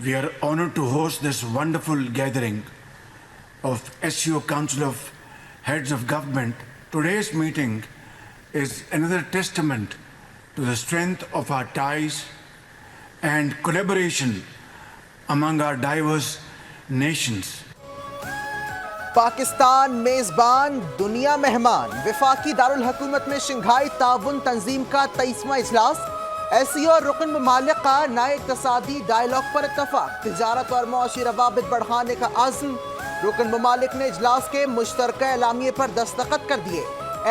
We are honored to host this wonderful gathering of SCO Council of Heads of Government. Today's meeting is another testament to the strength of our ties and collaboration among our diverse nations. Pakistan मेज़बान दुनिया मेहमान वफाकी दारुल हुकूमत में Shanghai ताउन तंजीम का 23वां इजलास SCO और रुकन ममालिक का नए इक़्तिसादी डायलॉग पर इत्तफाक तिजारत और मुआशी रवाबित बढ़ाने का अज़्म रुकन ममालिक ने इजलास के मुश्तरका एलामिये पर दस्तखत कर दिए।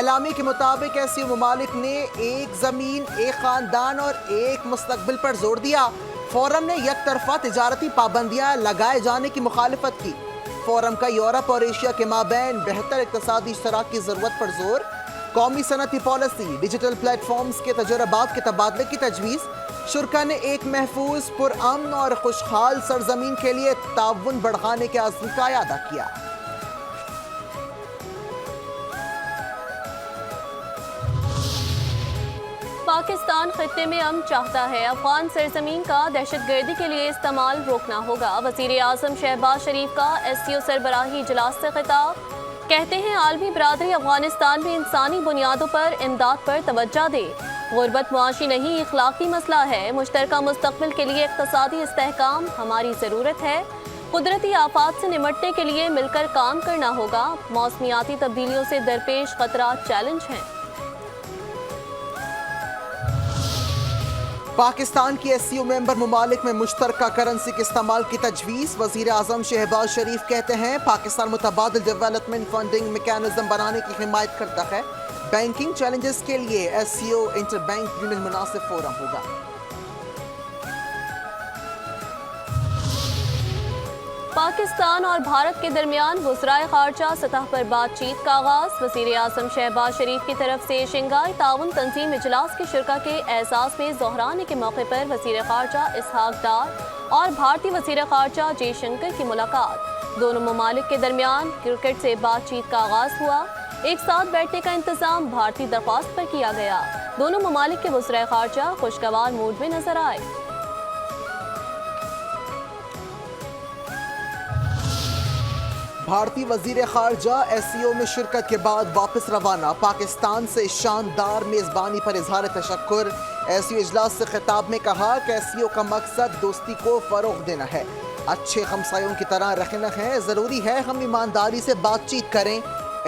एलामी के मुताबिक एससीओ ममालिक ने एक ज़मीन एक ख़ानदान और एक मुस्तक़बिल पर जोर दिया। फोरम ने एक तरफा तिजारती पाबंदियाँ लगाए जाने की मुखालिफत की। फोरम का यूरोप और एशिया के माबैन बेहतर इक़्तिसादी इश्तराक की ज़रूरत पर जोर, कौमी सनती पॉलिसी, डिजिटल प्लेटफॉर्म्स के तजुर्बात के तबादले की तजवीज़। शुरा ने एक महफूज, पुरअमन और खुशहाल सरजमीन के लिए ताउन बढ़ाने के अज़्म का इयादा किया। पाकिस्तान खित्ते में अमन चाहता है, अफगान सरजमीन का दहशतगर्दी के लिए इस्तेमाल रोकना होगा। वज़ीर आज़म शहबाज शरीफ का एससीओ सरबराही इजलास से खिताब। कहते हैं आलमी बरादरी अफगानिस्तान में इंसानी बुनियादों पर इमदाद पर तवज्जो दे। गुर्बत मुआशी नहीं इखलाकी मसला है। मुश्तरका मुस्तक़बिल के लिए इक़्तिसादी इस्तेहकाम हमारी ज़रूरत है। कुदरती आफात से निमटने के लिए मिलकर काम करना होगा। मौसमियाती तब्दीलियों से दरपेश खतरात चैलेंज हैं। पाकिस्तान की एससीओ मेंबर ममालिक में मुश्तरका करेंसी के इस्तेमाल की तजवीज़। वज़ीर आज़म शहबाज शरीफ कहते हैं पाकिस्तान मुतबादिल डेवलपमेंट फंडिंग मैकेनिज्म बनाने की हिमायत करता है। बैंकिंग चैलेंजेस के लिए एससीओ इंटर बैंक यूनियन मुनासिब फोरम होगा। पाकिस्तान और भारत के दरमियान वज़राए ख़ारजा सतह पर बातचीत का आगाज़। वज़ीर आज़म शहबाज शरीफ की तरफ से शंघाई ताउन तंजीम इजलास के शुरा के एहसास में दोहराने के मौके पर वज़ीर ख़ारजा इसहाक डार और भारतीय वज़ीर ख़ारजा जयशंकर की मुलाकात। दोनों ममालिक के दरमियान क्रिकेट से बातचीत का आगाज़ हुआ। एक साथ बैठने का इंतज़ाम भारतीय दरख्वास्त पर किया गया। दोनों ममालिक के वज़राए ख़ारजा खुशगवार मूड में नजर आए। भारतीय वज़ीर ख़ारजा एससीओ में शिरकत के बाद वापस रवाना। पाकिस्तान से शानदार मेज़बानी पर इजहार तशक्कुर। एससीओ इजलास से खिताब में कहा कि एससीओ का मकसद दोस्ती को फ़रोग़ देना है, अच्छे हमसायों की तरह रखना है। ज़रूरी है हम ईमानदारी से बातचीत करें।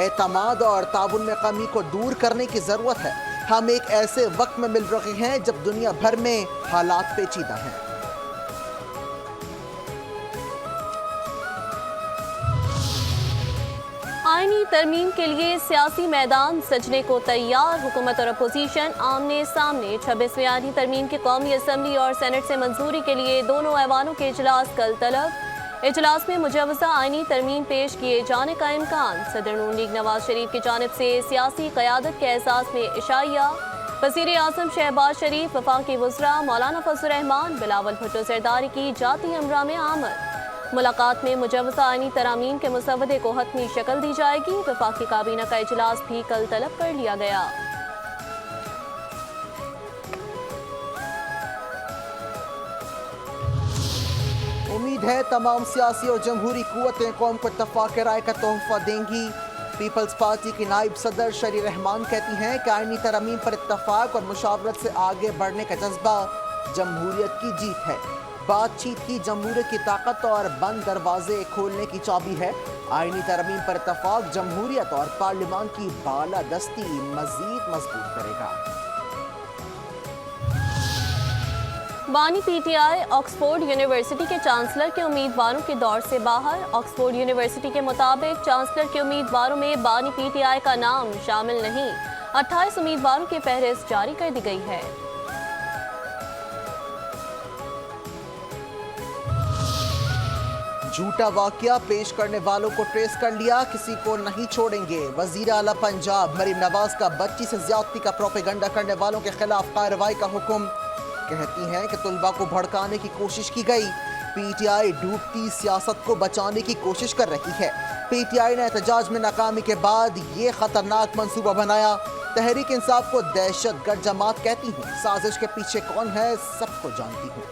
एतमाद और ताउन में कमी को दूर करने की ज़रूरत है। हम एक ऐसे वक्त में मिल रहे हैं जब दुनिया भर में हालात पेचीदा हैं। आईनी तरमीम के लिए सियासी मैदान सजने को तैयार। हुकूमत और अपोजिशन आमने सामने। 26वीं आईनी तरमीम की कौमी असम्बली और सेनेट से मंजूरी के लिए दोनों ऐवानों के इजलास कल तलब। इजलास में मुजवज़ा आईनी तरमीम पेश किए जाने का इम्कान। सदर नून लीग नवाज शरीफ की जानिब से सियासी क़यादत के एहसास में इशाइया। वज़ीर आज़म शहबाज शरीफ, वफाकी वज़रा मौलाना फजल रहमान, बिलावल भुट्टो ज़रदारी की जाती अमरा में आमद। मुलाकात में मुजवज़ा आईनी तरामीम के मुसवदे को हतमी शक्ल दी जाएगी। वफाकी काबीना का इजलास भी कल तलब कर लिया गया। उम्मीद है तमाम सियासी और जमहूरी कुव्वतें कौम को इत्तफाक राय का तोहफा देंगी। पीपल्स पार्टी की नायब सदर शरी रहमान कहती हैं कि आईनी तरमीम पर इत्तफाक और मुशावरत से आगे बढ़ने का जज्बा जमहूरियत की जीत है। बातचीत की जमहूरियत की ताकत और बंद दरवाजे खोलने की चाबी है। आईनी तरमीम पर इत्तफाक जमहूरियत और पार्लियामान की बालादस्ती मजीद मजबूत करेगा। बानी पीटीआई ऑक्सफोर्ड यूनिवर्सिटी के चांसलर के उम्मीदवारों के दौर से बाहर। ऑक्सफोर्ड यूनिवर्सिटी के मुताबिक चांसलर के उम्मीदवारों में बानी पीटीआई का नाम शामिल नहीं। 28 उम्मीदवारों की फहरिस्त जारी कर दी गई है। झूठा वाकया पेश करने वालों को ट्रेस कर लिया, किसी को नहीं छोड़ेंगे। वजीर आला पंजाब मरीम नवाज का बच्ची से ज्यादती का प्रोपेगंडा करने वालों के खिलाफ कार्रवाई का हुक्म। कहती हैं कि तुलबा को भड़काने की कोशिश की गई। पीटीआई डूबती सियासत को बचाने की कोशिश कर रही है। पीटीआई ने एहतजाज में नाकामी के बाद ये खतरनाक मंसूबा बनाया। तहरीक इंसाफ को दहशतगर्द जमात कहती हूँ, साजिश के पीछे कौन है सबको जानती हूँ।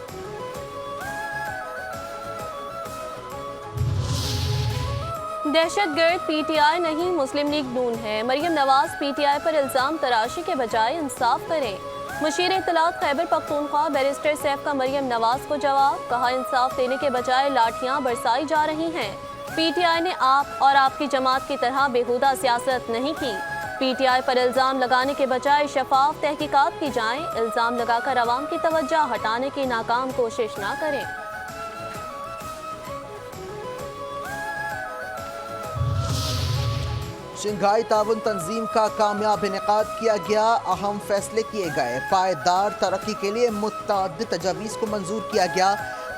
दहशत गर्द पीटीआई नहीं मुस्लिम लीग नून है। मरियम नवाज पीटीआई पर इल्जाम तराशी के बजाय इंसाफ करें। मुशीर इत्तलात खैबर पख्तूनख्वा बैरिस्टर सैफ का मरियम नवाज को जवाब, कहा इंसाफ देने के बजाय लाठियां बरसाई जा रही हैं। पीटीआई ने आप और आपकी जमात की तरह बेहुदा सियासत नहीं की। पीटीआई पर इल्जाम लगाने के बजाय शफाफ तहकीकात की जाएं। इल्जाम लगाकर अवाम की तवज्जो हटाने की नाकाम कोशिश ना करें। शंघाई ताउन तंजीम का कामयाब इनेकाद किया गया। अहम फैसले किए गए। पायदार तरक्की के लिए मुतअद्दिद तजावीज़ को मंजूर किया गया।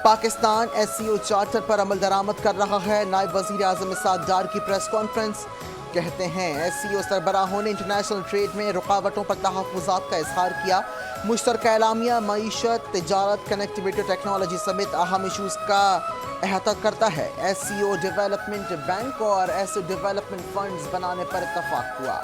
पाकिस्तान SCO चार्टर पर अमल दरामद कर रहा है। नायब वज़ीर आज़म इसाक डार की प्रेस कॉन्फ्रेंस, कहते हैं SCO सरबराहों ने इंटरनेशनल ट्रेड में रुकावटों पर तहफ़्फ़ुज़ात का इज़हार किया। मुश्तरका एलामिया मईशत, तिजारत, कनेक्टिविटी, टेक्नोलॉजी समेत अहम इशूज़ का अहाता करता है। SCO डेवलपमेंट बैंक और SCO डेवलपमेंट फंड्स बनाने पर इत्तफाक हुआ।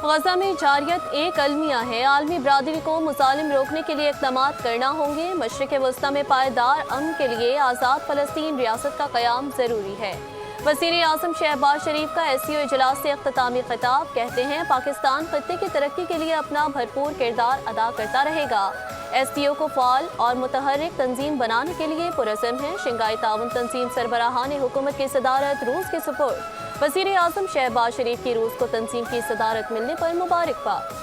गजा में जारियत एक अलमिया है। आलमी बरादरी को मुजालिम रोकने के लिए इक़दामात करना होंगे। मशरिक़ वस्ता में पायदार अमन के लिए आज़ाद फ़लस्तीन रियासत का क़याम ज़रूरी है। वज़ीर आज़म शहबाज शरीफ का SCO इजलास से इख्तितामी खिताब, कहते हैं पाकिस्तान खित्ते की तरक्की के लिए अपना भरपूर किरदार अदा करता रहेगा। SCO को फ़ाल और मुतहर्रिक तंजीम बनाने के लिए पुरज़म है। शंघाई ताउन तंजीम सरबराहान हुकूमत की सदारत रूस के सुपुर्द। वज़ीर आज़म शहबाज शरीफ की रूस को तंजीम की सदारत मिलने पर मुबारकबाद।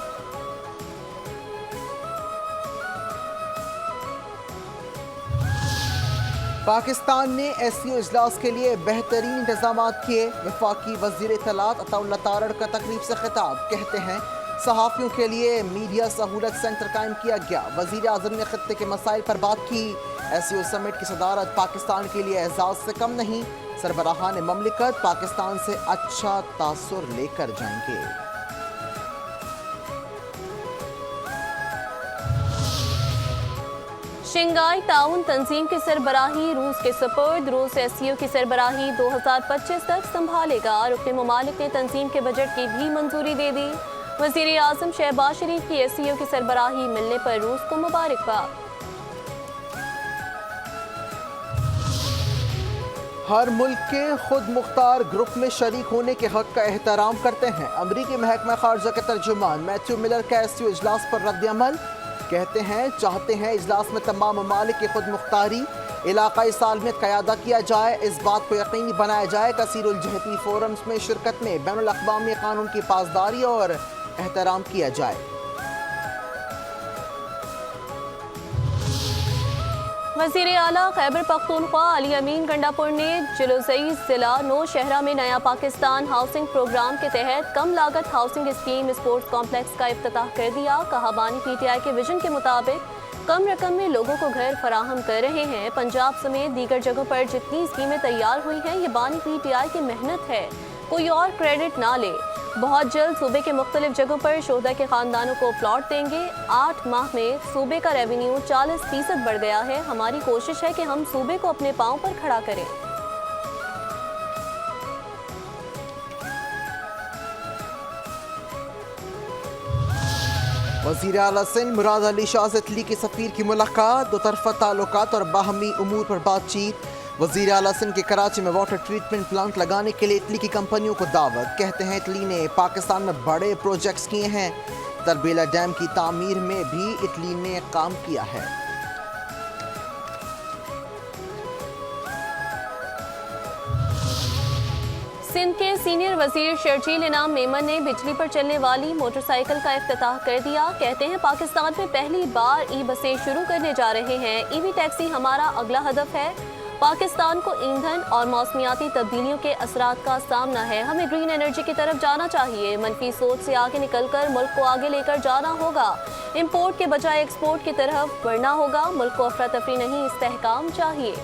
पाकिस्तान ने SCO इजलास के लिए बेहतरीन इंतजाम किए। वफाकी वज़ीर इत्तलात अताउल्लाह तारड़ का तकरीब से खिताब, कहते हैं सहाफ़ियों के लिए मीडिया सहूलत सेंटर कायम किया गया। वज़ीर आज़म ने खत्ते के मसाइल पर बात की। SCO समिट की सदारत पाकिस्तान के लिए एजाज़ से कम नहीं। सरबराहान ममलिकत पाकिस्तान से अच्छा तासुर लेकर जाएंगे। शंघाई ताउन तंजीम की सरबराही रूस के सुपुर्द। रूस SCO की सरबराही 2025 तक संभालेगा। रुकने ममालिक ने तंजीम के बजट की भी मंजूरी दे दी। वज़ीर आज़म शहबाज शरीफ की SCO की सरबराही मिलने पर रूस को मुबारकबाद। हर मुल्क के खुद मुख्तार ग्रुप में शरीक होने के हक का एहतराम करते हैं। अमरीकी महकमा खारजा के तर्जुमान मैथ्यू मिलर का SCO इजलास पर रद्द-ए-अमल, कहते हैं चाहते हैं इजलास में तमाम ममालिक की खुद मुख्तारी, इलाकाई सालमियत का अदा किया जाए। इस बात को यकीनी बनाया जाए कसीरुल जहती फोरम्स में शिरकत में बैनुल अक़वामी कानून की पासदारी और एहतराम किया जाए। वज़ीर आला खैबर पख्तूनख्वा अली अमीन गंडापुर ने जलौज़ई ज़िला नौशहरा में नया पाकिस्तान हाउसिंग प्रोग्राम के तहत कम लागत हाउसिंग स्कीम स्पोर्ट्स कॉम्प्लेक्स का इफ्तिताह कर दिया। कहा बानी PTI के विजन के मुताबिक कम रकम में लोगों को घर फराहम कर रहे हैं। पंजाब समेत दीगर जगहों पर जितनी स्कीमें तैयार हुई हैं, ये बानी PTI की मेहनत है, कोई और क्रेडिट ना ले। बहुत जल्द सूबे के मुख्तलिफ जगहों पर शोहदा के खानदानों को प्लॉट देंगे। 8 माह में सूबे का रेवेन्यू 40% बढ़ गया है। हमारी कोशिश है कि हम सूबे को अपने पांव पर खड़ा करें। वज़ीर आला सिंध मुराद अली शाह से इटली के सफ़ीर की मुलाकात। दो तरफ़ा ताल्लुकात और बाहमी उमूर पर बातचीत। वज़ीर आला सिंध के कराची में वाटर ट्रीटमेंट प्लांट लगाने के लिए इटली की कंपनियों को दावत, कहते हैं इटली ने पाकिस्तान में बड़े प्रोजेक्ट्स किए हैं। तरबेला डैम की तामीर में भी इटली ने काम किया है। सिंध के सीनियर वजीर शर्जील इनाम मेमन ने बिजली पर चलने वाली मोटरसाइकिल का इफ्तिताह कर दिया। कहते हैं पाकिस्तान में पहली बार ई-बसें शुरू करने जा रहे हैं। EV टैक्सी हमारा अगला हदफ है। पाकिस्तान को ईंधन और मौसमियाती तब्दीलियों के असरात का सामना है। हमें ग्रीन एनर्जी की तरफ जाना चाहिए। मनफी सोच से आगे निकलकर मुल्क को आगे लेकर जाना होगा। इम्पोर्ट के बजाय एक्सपोर्ट की तरफ बढ़ना होगा। मुल्क को अफरा तफरी नहीं, इस्तेहकाम चाहिए।